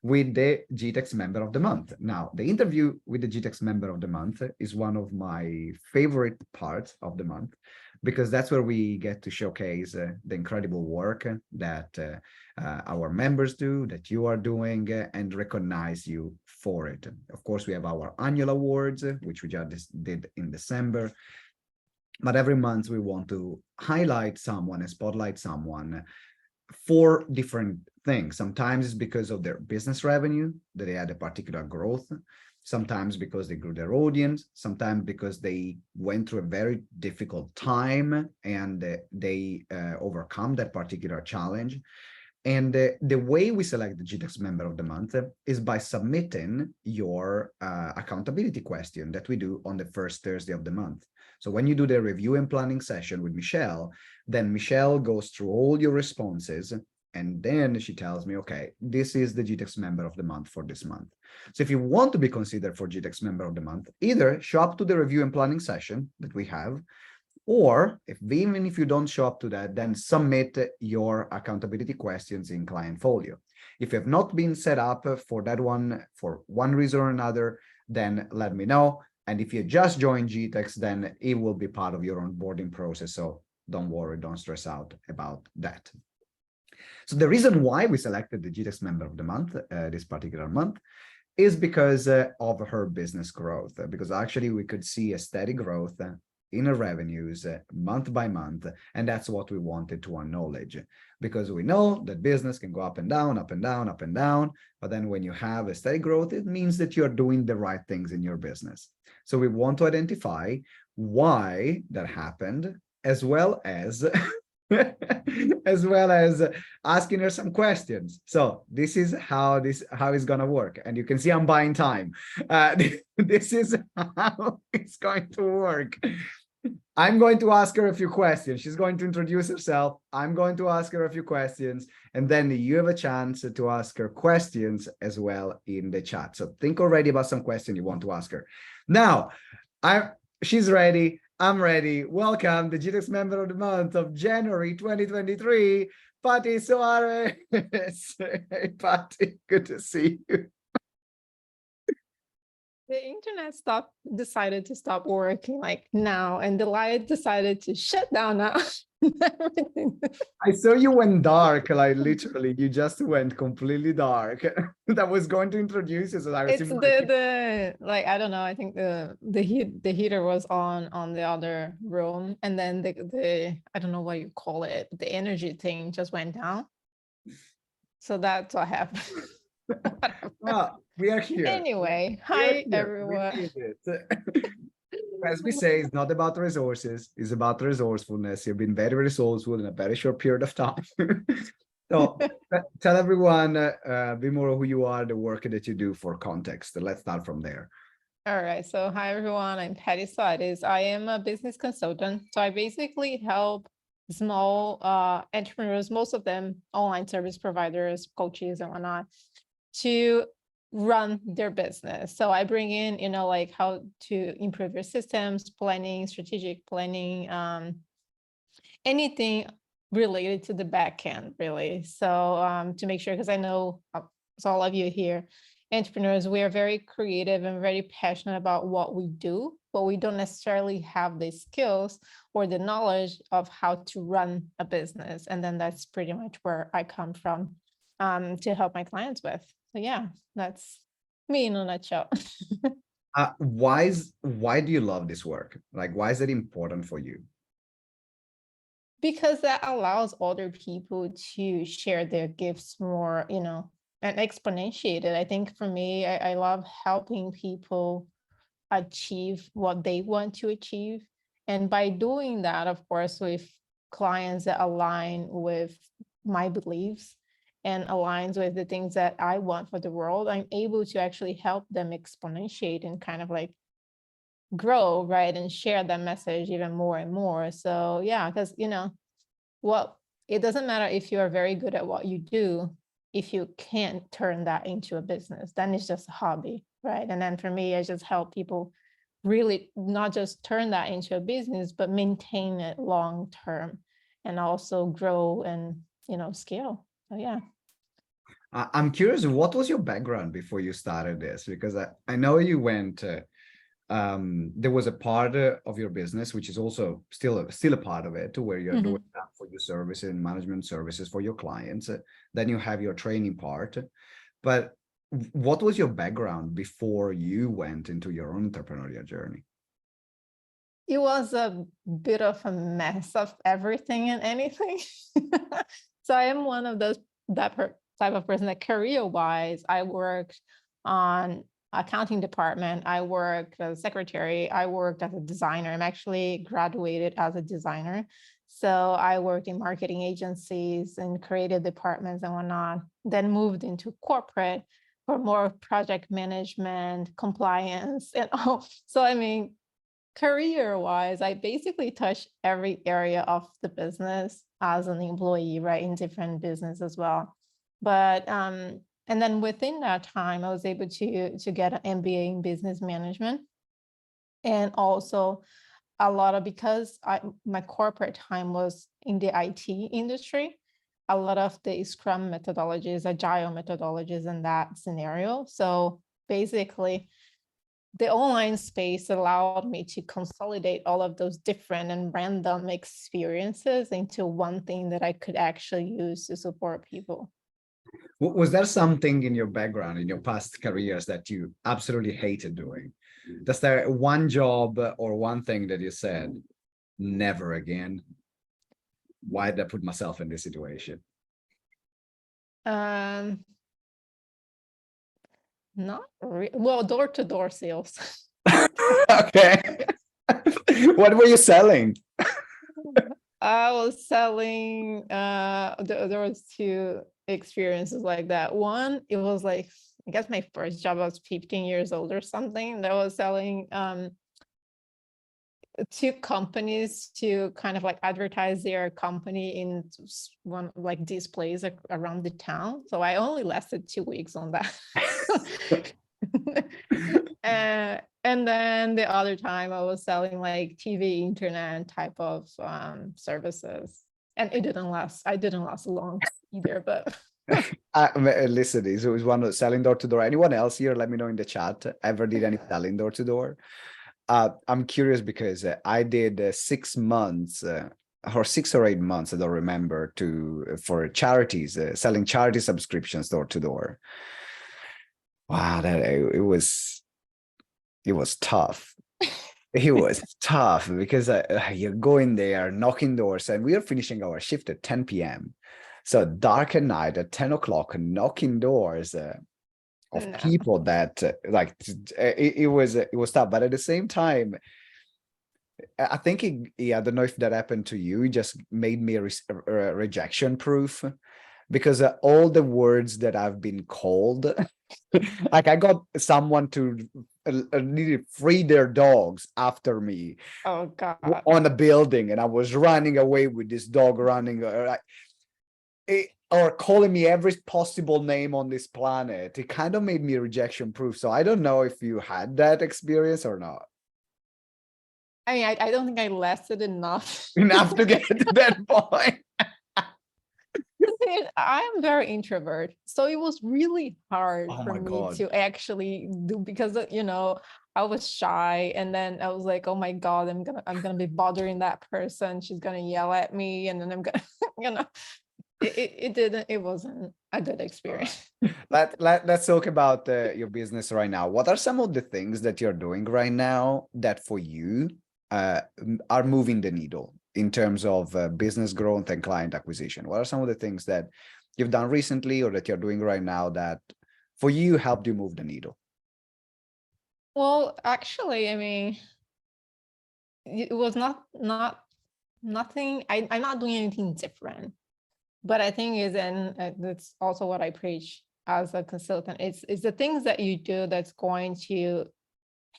with the GTeX Member of the Month. Now, the interview with the GTeX Member of the Month is one of my favorite parts of the month, because that's where we get to showcase the incredible work that our members do, that you are doing, and recognize you for it. Of course, we have our annual awards, which we just did in December. But every month we want to highlight someone and spotlight someone for different things. Sometimes it's because of their business revenue, that they had a particular growth. Sometimes because they grew their audience, sometimes because they went through a very difficult time and they overcome that particular challenge. And the way we select the GTeX Member of the Month is by submitting your accountability question that we do on the first Thursday of the month. So when you do the review and planning session with Michelle, then Michelle goes through all your responses, and then she tells me, okay, this is the GTeX Member of the Month for this month. So if you want to be considered for GTeX Member of the Month, either show up to the review and planning session that we have, or even if you don't show up to that, then submit your accountability questions in Client Folio. If you have not been set up for that one for one reason or another, then let me know. And if you just joined GTeX, then it will be part of your onboarding process. So don't worry, don't stress out about that. So the reason why we selected the GTeX Member of the Month this particular month is because of her business growth, because actually we could see a steady growth in her revenues month by month. And that's what we wanted to acknowledge, because we know that business can go up and down, up and down, up and down. But then when you have a steady growth, it means that you're doing the right things in your business. So we want to identify why that happened, as well as asking her some questions. So this is how it's gonna work. And you can see I'm buying time. This is how it's going to work. I'm going to ask her a few questions. She's going to introduce herself. I'm going to ask her a few questions, and then you have a chance to ask her questions as well in the chat. So think already about some question you want to ask her. Now, she's ready. I'm ready. Welcome, the GTeX Member of the Month of January 2023, Paty Soares. Hey, Paty, good to see you. The internet decided to stop working like now, and the light decided to shut down now. I saw you went dark, like literally, you just went completely dark. That was going to introduce you, so I was. It's the like, I don't know. I think the heater was on the other room, and then the I don't know what you call it, the energy thing just went down. So that's what happened. Well, we are here. Anyway, hi everyone. As we say, it's not about resources, it's about resourcefulness. You've been very resourceful in a very short period of time. So tell everyone a bit more who you are, the work that you do for context. Let's start from there. All right. So hi, everyone. I'm Paty Soares. I am a business consultant. So I basically help small entrepreneurs, most of them online service providers, coaches and whatnot, to run their business. So I bring in, like how to improve your systems, planning, strategic planning, anything related to the back end, really. So to make sure, because I know so all of you here, entrepreneurs, we are very creative and very passionate about what we do, but we don't necessarily have the skills or the knowledge of how to run a business. And then that's pretty much where I come from to help my clients with. So yeah, that's me in a nutshell. Why do you love this work? Like, why is it important for you? Because that allows other people to share their gifts more, and exponentiate it. I think for me, I love helping people achieve what they want to achieve. And by doing that, of course, with clients that align with my beliefs and aligns with the things that I want for the world, I'm able to actually help them exponentiate and kind of like grow, right? And share that message even more and more. So yeah, because, it doesn't matter if you are very good at what you do, if you can't turn that into a business, then it's just a hobby, right? And then for me, I just help people really not just turn that into a business, but maintain it long term and also grow and, scale. So yeah. I'm curious, what was your background before you started this? Because I know you went, there was a part of your business, which is also still a part of it, where you're doing that for your services and management services for your clients. Then you have your training part. But what was your background before you went into your own entrepreneurial journey? It was a bit of a mess of everything and anything. So I am one of those type of person that career-wise, I worked on accounting department, I worked as a secretary, I worked as a designer. I'm actually graduated as a designer. So I worked in marketing agencies and creative departments and whatnot, then moved into corporate for more project management, compliance, and all. So I mean, career-wise, I basically touched every area of the business as an employee, right, in different business as well. But and then within that time, I was able to get an MBA in business management, and also a lot of, because my corporate time was in the IT industry, a lot of the Scrum methodologies, agile methodologies in that scenario. So basically, the online space allowed me to consolidate all of those different and random experiences into one thing that I could actually use to support people. Was there something in your background, in your past careers, that you absolutely hated doing? Is there one job or one thing that you said, never again? Why did I put myself in this situation? Not well, door-to-door sales. Okay. What were you selling? I was selling, there was two experiences like that. One, it was like, I guess my first job, I was 15 years old or something, that was selling to companies to kind of like advertise their company in one like displays around the town. So I only lasted 2 weeks on that. And then the other time I was selling like TV, internet type of services, and it didn't last. I didn't last long either, but. Listen, it was one selling door to door. Anyone else here? Let me know in the chat. Ever did any selling door to door? I'm curious because I did 6 months or 6 or 8 months, I don't remember, for charities, selling charity subscriptions door to door. Wow, it was tough. It was tough because you're going there, knocking doors, and we are finishing our shift at 10 p.m. So dark at night at 10 o'clock, knocking doors of people that it was tough. But at the same time, I think I don't know if that happened to you. It just made me rejection proof, because all the words that I've been called, like I got someone to needed free their dogs after me. Oh God. On a building, and I was running away with this dog running, or calling me every possible name on this planet. It kind of made me rejection proof. So I don't know if you had that experience or not. I mean, I don't think I lasted enough. Enough to get to that point. I am very introvert, so it was really hard Oh for my me God. to actually do, because I was shy, and then I was like, oh my God, I'm gonna be bothering that person. She's gonna yell at me, and then I'm gonna, it wasn't a good experience. Let's talk about your business right now. What are some of the things that you're doing right now that for you are moving the needle in terms of business growth and client acquisition? What are some of the things that you've done recently or that you're doing right now that for you helped you move the needle? Well, actually, I mean, it was nothing. I'm not doing anything different, but I think that's also what I preach as a consultant. It's the things that you do that's going to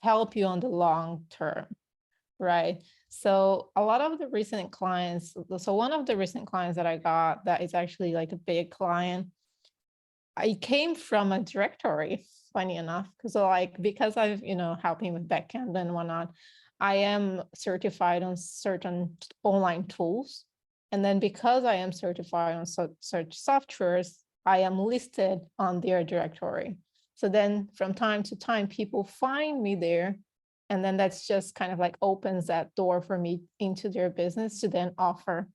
help you on the long term, right? So a lot of the recent clients, so one of the recent clients that I got that is actually like a big client, I came from a directory, funny enough, because I've, helping with backend and whatnot, I am certified on certain online tools. And then because I am certified on such softwares, I am listed on their directory. So then from time to time, people find me there. And then that's just kind of like opens that door for me into their business to then offer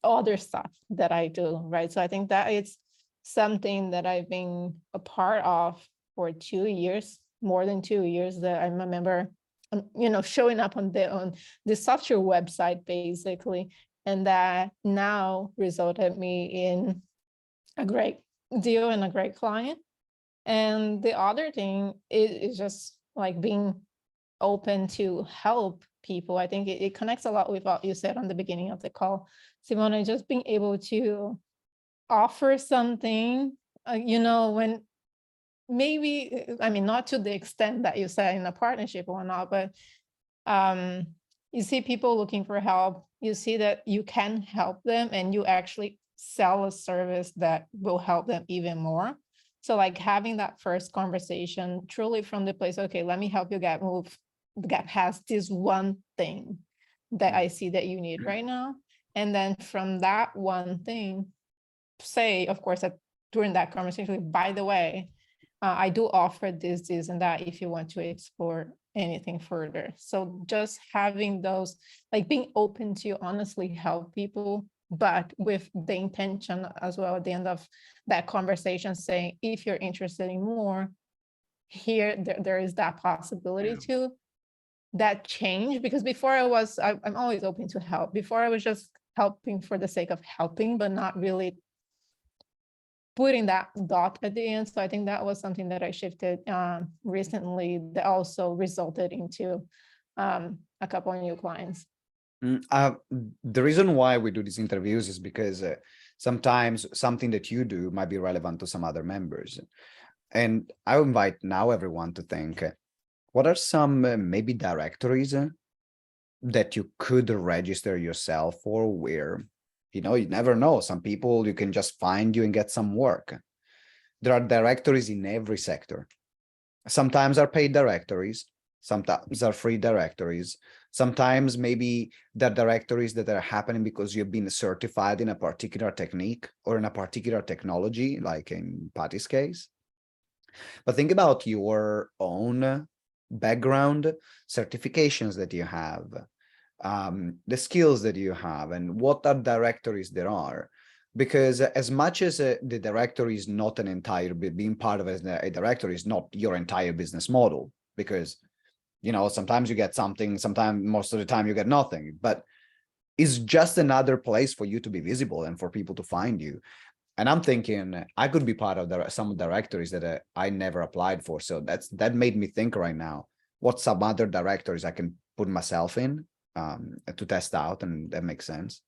other stuff that I do, right? So I think that it's something that I've been a part of for 2 years, more than 2 years, that I remember, showing up on the software website basically, and that now resulted me in a great deal and a great client. And the other thing is just like being open to help people. I think it connects a lot with what you said on the beginning of the call, Simone, just being able to offer something, when maybe, I mean, not to the extent that you said in a partnership or not, but you see people looking for help, you see that you can help them, and you actually sell a service that will help them even more. So like having that first conversation truly from the place, okay, let me help you get past this one thing that I see that you need right now. And then from that one thing, say, of course, that during that conversation, by the way, I do offer this, and that if you want to explore anything further. So just having those, like being open to honestly help people, but with the intention as well at the end of that conversation saying, if you're interested in more, here, there is that possibility too. That change, because before I'm always open to help. Before I was just helping for the sake of helping, but not really putting that dot at the end. So I think that was something that I shifted recently that also resulted into a couple of new clients. The reason why we do these interviews is because sometimes something that you do might be relevant to some other members. And I invite now everyone to think, what are some maybe directories that you could register yourself for, where, you never know, some people you can just find you and get some work. There are directories in every sector. Sometimes are paid directories, sometimes are free directories. Sometimes maybe the directories that are happening because you've been certified in a particular technique or in a particular technology, like in Paty's case. But think about your own background, certifications that you have, the skills that you have, and what are directories there are. Because as much as the directory is not an entire, being part of a directory is not your entire business model, because, sometimes you get something, sometimes, most of the time you get nothing, but it's just another place for you to be visible and for people to find you. And I'm thinking I could be part of some directories that I never applied for. So that made me think right now, what some other directories I can put myself in to test out, and that makes sense.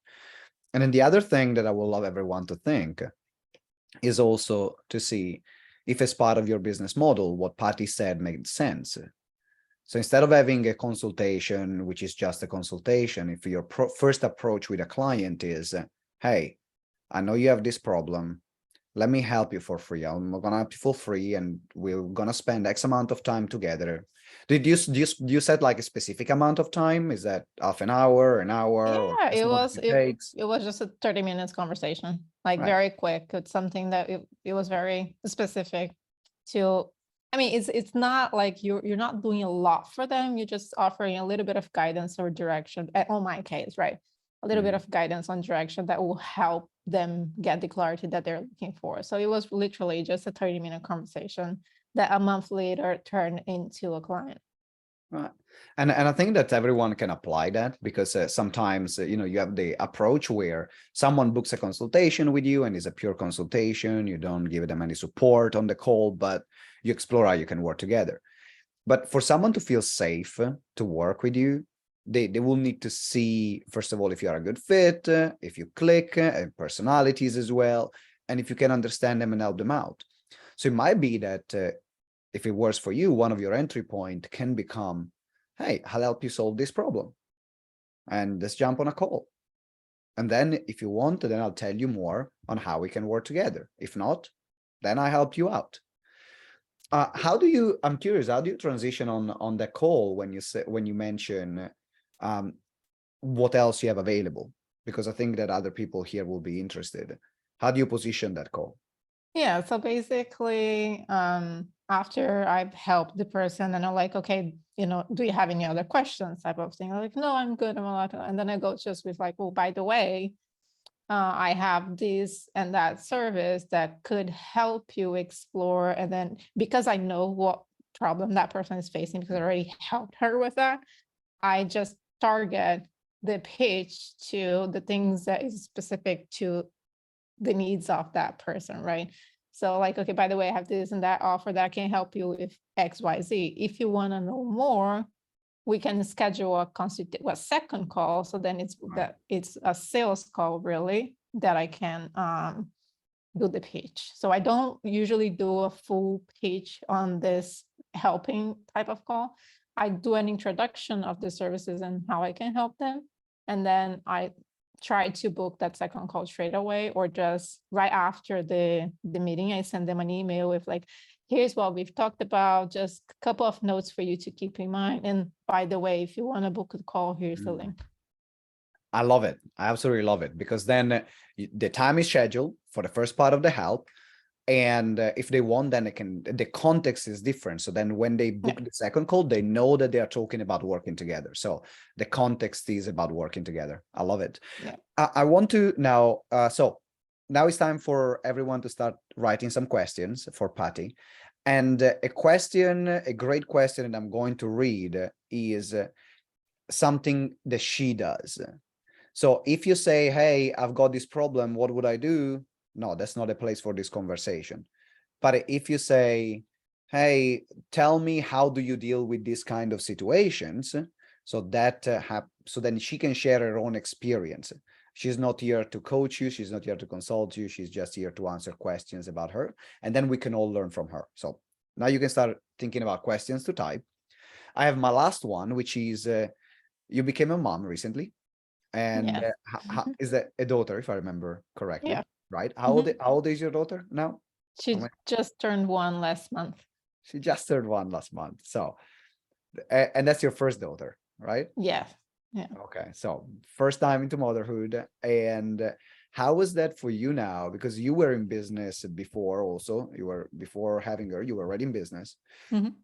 And then the other thing that I would love everyone to think is also to see if, as part of your business model, what Paty said made sense. So instead of having a consultation, which is just a consultation, if your first approach with a client is, hey, I know you have this problem, let me help you for free. I'm gonna help you for free, and we're gonna spend X amount of time together. Did you set like a specific amount of time? Is that half an hour, or Yeah, as long as it takes? it was just a 30 minutes conversation, like Right. very quick. It's something that it was very specific to. I mean, it's not like you're not doing a lot for them. You're just offering a little bit of guidance or direction. On my case, right? A little bit of guidance on direction that will help them get the clarity that they're looking for. So it was literally just a 30-minute conversation that a month later turned into a client. Right. And I think that everyone can apply that, because sometimes, you have the approach where someone books a consultation with you and is a pure consultation. You don't give them any support on the call, but you explore how you can work together. But for someone to feel safe to work with you, they will need to see, first of all, if you are a good fit, if you click, and personalities as well, and if you can understand them and help them out. So it might be that if it works for you, one of your entry point can become, hey, I'll help you solve this problem, and let's jump on a call. And then if you want, then I'll tell you more on how we can work together. If not, then I help you out. I'm curious, how do you transition on the call when you mention what else you have available? Because I think that other people here will be interested. How do you position that call? Yeah, so basically, after I've helped the person and I'm like, okay, do you have any other questions type of thing? I'm like, no, I'm good. I'm a lot. And then I go just with like, oh, by the way, I have this and that service that could help you explore. And then because I know what problem that person is facing, because I already helped her with that, I just target the pitch to the things that is specific to the needs of that person, right? So like, okay, by the way, I have this and that offer that can help you with XYZ. If you want to know more, we can schedule a second call. So then it's a sales call really that I can do the pitch. So I don't usually do a full pitch on this helping type of call. I do an introduction of the services and how I can help them. And then I try to book that second call straight away, or just right after the meeting, I send them an email with like, here's what we've talked about, just a couple of notes for you to keep in mind. And by the way, if you want to book a call, here's the link. I love it. I absolutely love it, because then the time is scheduled for the first part of the help. And if they want, then the context is different. So then when they book the second call, they know that they are talking about working together. So the context is about working together. I love it. Yeah. I want to now, so now it's time for everyone to start writing some questions for Paty. And a great question that I'm going to read is something that she does. So if you say, hey, I've got this problem, what would I do? No, that's not a place for this conversation. But if you say, hey, tell me, how do you deal with this kind of situations? So that so then she can share her own experience. She's not here to coach you. She's not here to consult you. She's just here to answer questions about her. And then we can all learn from her. So now you can start thinking about questions to type. I have my last one, which is, you became a mom recently. And Yes. is that a daughter, if I remember correctly? Yeah. Right? How old is your daughter now? She just turned 1 last month. She just turned 1 last month. So, and that's your first daughter, right? Yeah. Yeah. Okay. So first time into motherhood. And how was that for you now? Because you were in business before also. Before having her, you were already in business. Mhm.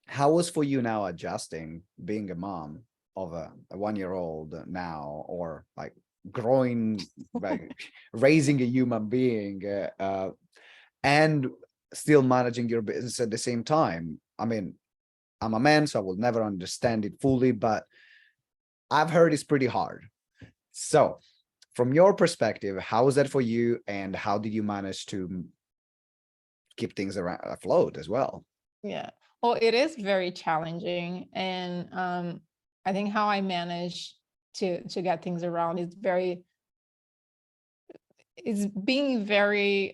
How was for you now adjusting being a mom of a 1-year-old now, or like growing, like raising a human being, and still managing your business at the same time? I mean, I'm a man, so I will never understand it fully, but I've heard it's pretty hard. So from your perspective, how was that for you, and how did you manage to keep things afloat as well? Yeah. Well, it is very challenging. And I think how I manage to get things around is being very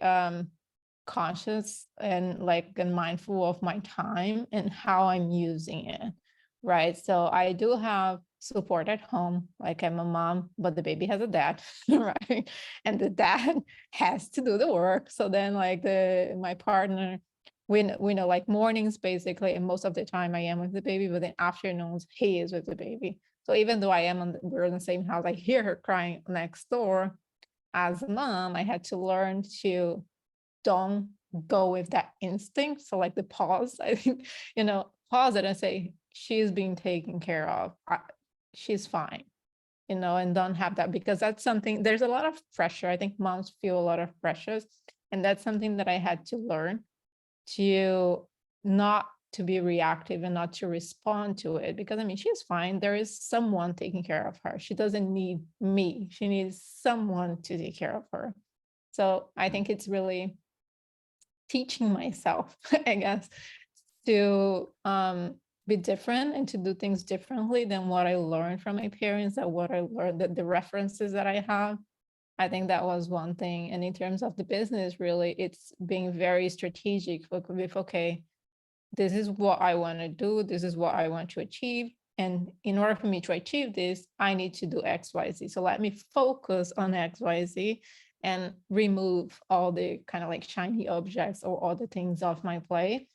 conscious and mindful of my time and how I'm using it. Right. So I do have support at home. Like, I'm a mom, but the baby has a dad, right? And the dad has to do the work. So then my partner, we know like mornings basically, and most of the time I am with the baby, but then afternoons he is with the baby. So even though we're in the same house, I hear her crying next door. As a mom, I had to learn to don't go with that instinct. So like the pause, I think, pause it and say, she's being taken care of. She's fine, and don't have that, because that's something, there's a lot of pressure. I think moms feel a lot of pressures. And that's something that I had to learn, to not to be reactive and not to respond to it, because I mean, she's fine. There is someone taking care of her. She doesn't need me. She needs someone to take care of her. So I think it's really teaching myself, I guess, to be different and to do things differently than what I learned from my parents, and what I learned, the references that I have. I think that was one thing. And in terms of the business, really, it's being very strategic with, okay, this is what I want to do. This is what I want to achieve. And in order for me to achieve this, I need to do X, Y, Z. So let me focus on X, Y, Z and remove all the kind of like shiny objects or other things off my plate,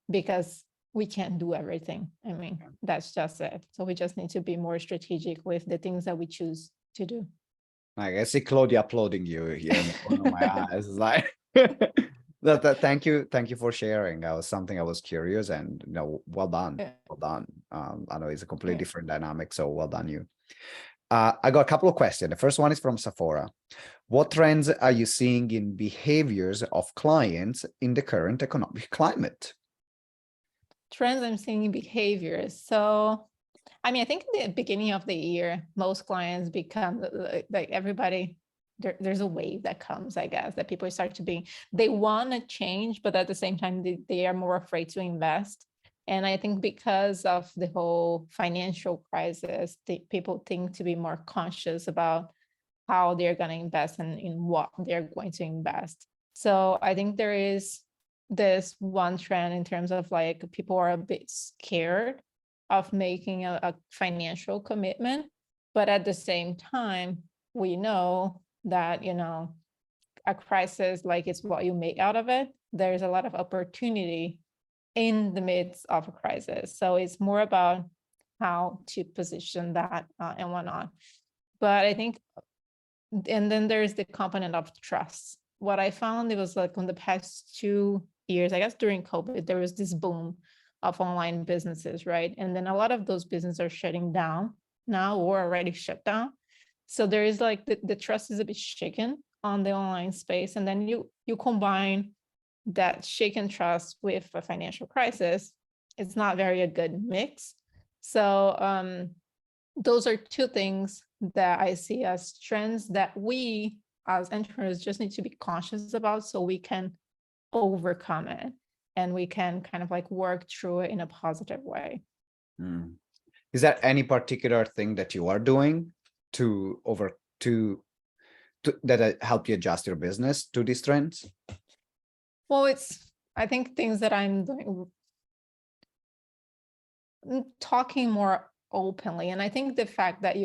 because we can't do everything. I mean, that's just it. So we just need to be more strategic with the things that we choose to do. I see Claudia applauding you here in the corner of my eyes. It's like, Thank you for sharing. That was something I was curious, and well done, Yeah. well done. I know it's a completely Yeah. different dynamic, so well done you. I got a couple of questions. The first one is from Sephora. What trends are you seeing in behaviors of clients in the current economic climate? Trends I'm seeing in behaviors. So, I mean, I think in the beginning of the year, most clients become like everybody, there's a wave that comes, I guess, that people start to be, they want to change, but at the same time, they are more afraid to invest. And I think because of the whole financial crisis, people think to be more conscious about how they're going to invest and in what they're going to invest. So I think there is this one trend in terms of like people are a bit scared of making a financial commitment, but at the same time, we know that, a crisis, like it's what you make out of it. There's a lot of opportunity in the midst of a crisis. So it's more about how to position that and whatnot. But I think, and then there's the component of trust. What I found, it was like in the past 2 years, I guess during COVID, there was this boom of online businesses, right? And then a lot of those businesses are shutting down now or already shut down. So there is like the trust is a bit shaken on the online space. And then you combine that shaken trust with a financial crisis. It's not very a good mix. So those are two things that I see as trends that we as entrepreneurs just need to be conscious about so we can overcome it and we can kind of like work through it in a positive way. Is there any particular thing that you are doing to that help you adjust your business to these trends? Well, I think things that I'm doing, talking more openly. And I think the fact that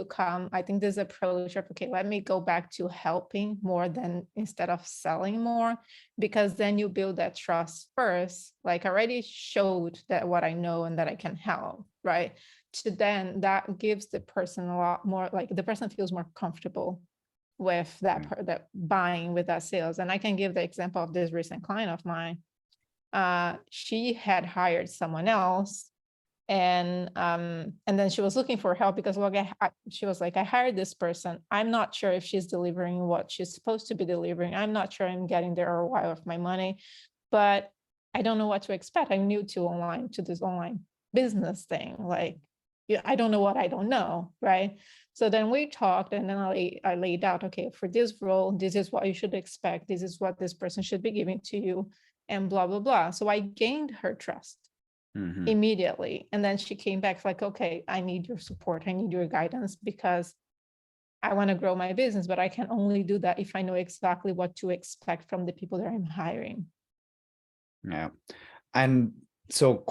I think this approach of, okay, let me go back to helping more than instead of selling more, because then you build that trust first, like I already showed that what I know and that I can help, right? To then that gives the person a lot more, like the person feels more comfortable with that buying with that sales. And I can give the example of this recent client of mine. She had hired someone else, and then she was looking for help because she was like, I hired this person, I'm not sure if she's delivering what she's supposed to be delivering, I'm not sure I'm getting the ROI of my money, but I don't know what to expect. I'm new to this online business thing, like, I don't know what I don't know, right? So then we talked, and then I laid out, okay, for this role, this is what you should expect, this is what this person should be giving to you, and blah blah blah. So I gained her trust immediately. And then she came back like, okay, I need your support, I need your guidance, because I want to grow my business, but I can only do that if I know exactly what to expect from the people that I'm hiring. Yeah. And so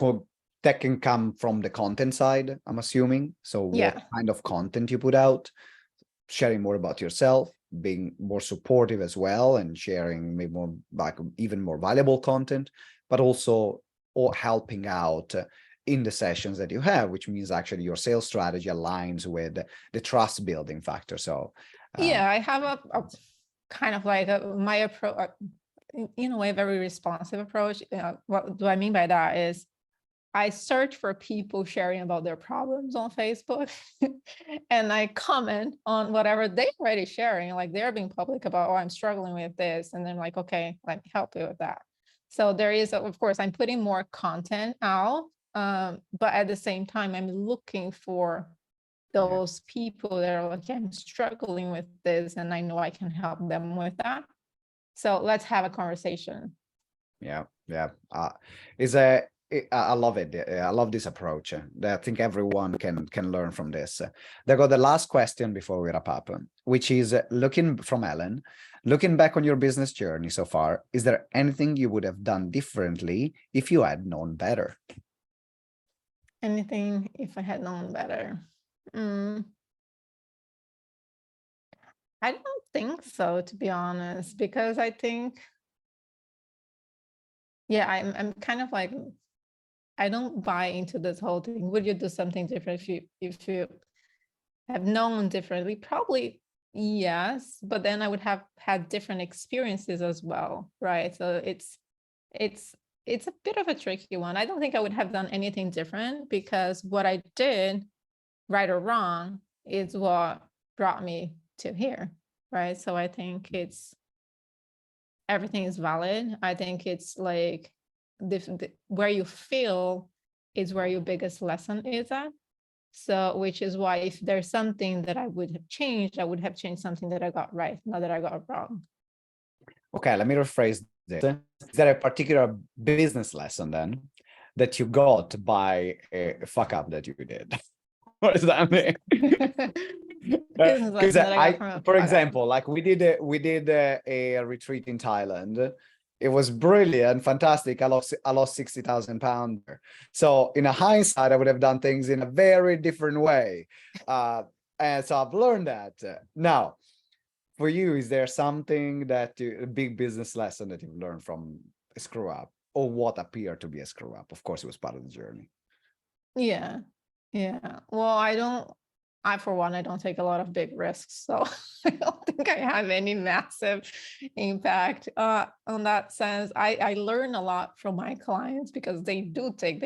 that can come from the content side, I'm assuming. So what kind of content you put out, sharing more about yourself, being more supportive as well, and sharing maybe more, like even more valuable content, but also or helping out in the sessions that you have, which means actually your sales strategy aligns with the trust building factor. So I have a kind of like my approach, in a way, very responsive approach. What do I mean by that is I search for people sharing about their problems on Facebook and I comment on whatever they're already sharing, like they're being public about, oh, I'm struggling with this. And then like, okay, let me help you with that. So there is, of course, I'm putting more content out, but at the same time, I'm looking for those people that are like, I'm struggling with this and I know I can help them with that. So let's have a conversation. Yeah. I love it. I love this approach. I think everyone can learn from this. They got the last question before we wrap up, which is from Ellen. Looking back on your business journey so far, is there anything you would have done differently if you had known better? Anything if I had known better? I don't think so, to be honest, because I think, I'm kind of like, I don't buy into this whole thing. Would you do something different if you have known differently? Probably, yes, but then I would have had different experiences as well, right? So it's a bit of a tricky one. I don't think I would have done anything different, because what I did, right or wrong, is what brought me to here, right? So I think everything is valid. I think it's like where you fail is where your biggest lesson is at. So, which is why if there's something that I would have changed, I would have changed something that I got right, not that I got wrong. Okay, let me rephrase this. Is there a particular business lesson then that you got by a fuck up that you did? What does that mean? Business Because lesson that I got from a for fuck up. example, like we did a retreat in Thailand. It was brilliant, fantastic. I lost 60,000 pounds. So in a hindsight, I would have done things in a very different way. And so I've learned that. Now, for you, is there something that a big business lesson that you've learned from a screw up, or what appeared to be a screw up? Of course, it was part of the journey. Yeah. Yeah. Well, for one, I don't take a lot of big risks. So I don't think I have any massive impact on that sense. I learn a lot from my clients, because they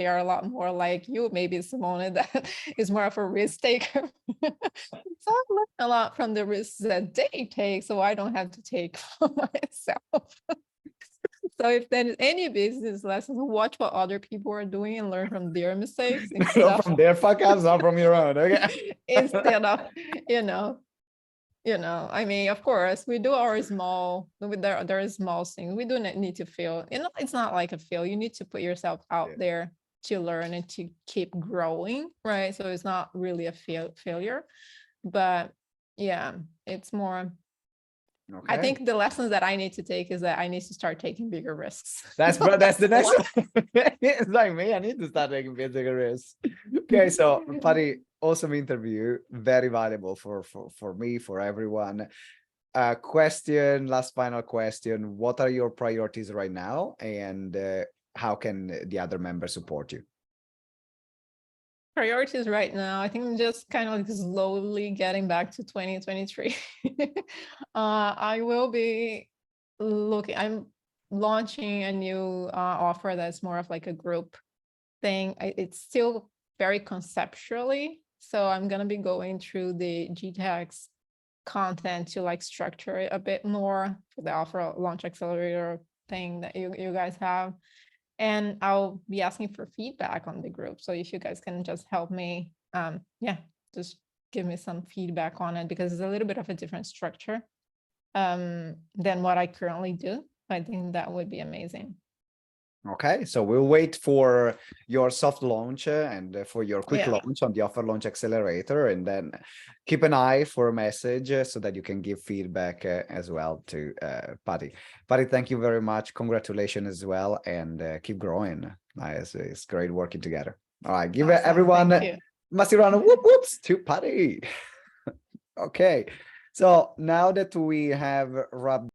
are a lot more like you, maybe Simone, that is more of a risk taker. So I learn a lot from the risks that they take, so I don't have to take for myself. So if there's any business lessons, watch what other people are doing and learn from their mistakes Not from their fuck ups, not from your own. Okay. instead of, I mean, of course, we do our there are small things. We do not need to fail. It's not like a fail. You need to put yourself out there to learn and to keep growing, right? So it's not really a failure, but yeah, it's more. Okay. I think the lessons that I need to take is that I need to start taking bigger risks. That's the next one. It's like me, I need to start taking bigger risks. Okay, so Paty, awesome interview, very valuable for me, for everyone. Last final question. What are your priorities right now, and how can the other members support you? Priorities right now, I think I'm just kind of like slowly getting back to 2023. I will be I'm launching a new offer that's more of like a group thing. It's still very conceptually, so I'm going to be going through the GTeX content to like structure it a bit more for the offer launch accelerator thing that you guys have. And I'll be asking for feedback on the group. So if you guys can just help me, just give me some feedback on it, because it's a little bit of a different structure than what I currently do. I think that would be amazing. Okay, so we'll wait for your soft launch and for your quick launch on the offer launch accelerator, and then keep an eye for a message so that you can give feedback as well to Paty. Paty, thank you very much. Congratulations as well, and keep growing. It's great working together. All right, give everyone a massive round of whoops to Paty. Okay, so now that we have wrapped